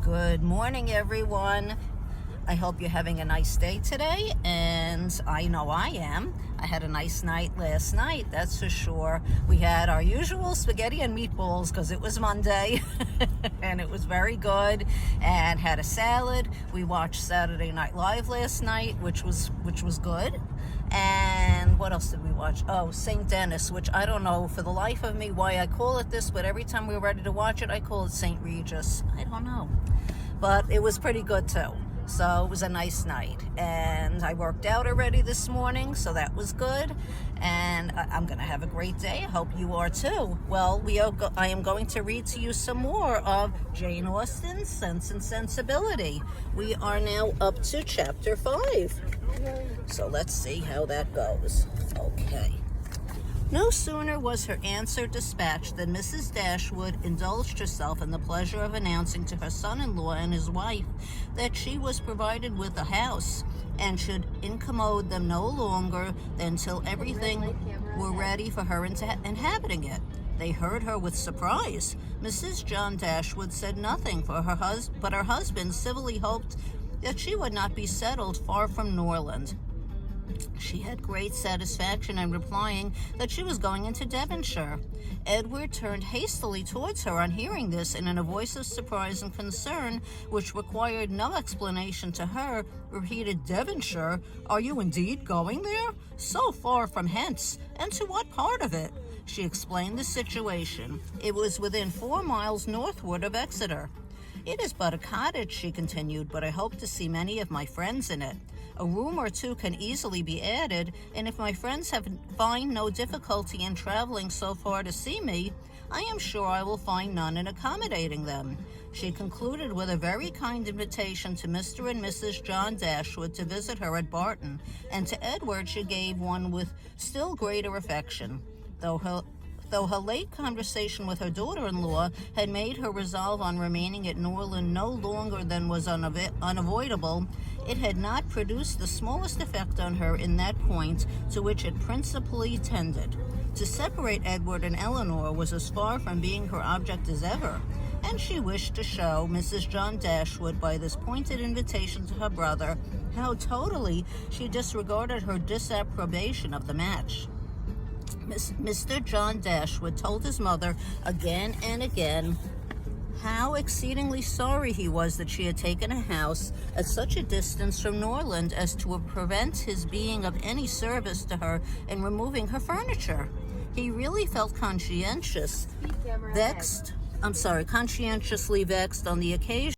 Good morning, everyone. I hope you're having a nice day today, and I know I am. I had a nice night last night, that's for sure. We had our usual spaghetti and meatballs because it was Monday, and it was very good, and had a salad. We watched Saturday Night Live last night, which was good. And what else did we watch? Oh, St. Denis, which I don't know for the life of me why I call it this, but every time we're ready to watch it, I call it St. Regis. I don't know. But it was pretty good too. So it was a nice night. And I worked out already this morning, so that was good. And I'm going to have a great day. I hope you are too. Well, I am going to read to you some more of Jane Austen's Sense and Sensibility. We are now up to chapter 5. So let's see how that goes. Okay. No sooner was her answer dispatched than Mrs. Dashwood indulged herself in the pleasure of announcing to her son-in-law and his wife that she was provided with a house and should incommode them no longer than till everything were ready for her inhabiting it. They heard her with surprise. Mrs. John Dashwood said nothing, but her husband civilly hoped that she would not be settled far from Norland. She had great satisfaction in replying that she was going into Devonshire. Edward turned hastily towards her on hearing this, and in a voice of surprise and concern, which required no explanation to her, repeated, "Devonshire? Are you indeed going there? So far from hence, and to what part of it?" She explained the situation. It was within 4 miles northward of Exeter. "It is but a cottage," she continued, "but I hope to see many of my friends in it. A room or two can easily be added, and if my friends find no difficulty in traveling so far to see me, I am sure I will find none in accommodating them." She concluded with a very kind invitation to Mr. and Mrs. John Dashwood to visit her at Barton, and to Edward she gave one with still greater affection. Though her late conversation with her daughter-in-law had made her resolve on remaining at Norland no longer than was unavoidable, it had not produced the smallest effect on her in that point to which it principally tended. To separate Edward and Eleanor was as far from being her object as ever, and she wished to show Mrs. John Dashwood by this pointed invitation to her brother how totally she disregarded her disapprobation of the match. Mr. John Dashwood told his mother again and again how exceedingly sorry he was that she had taken a house at such a distance from Norland as to prevent his being of any service to her in removing her furniture. He really felt conscientiously vexed on the occasion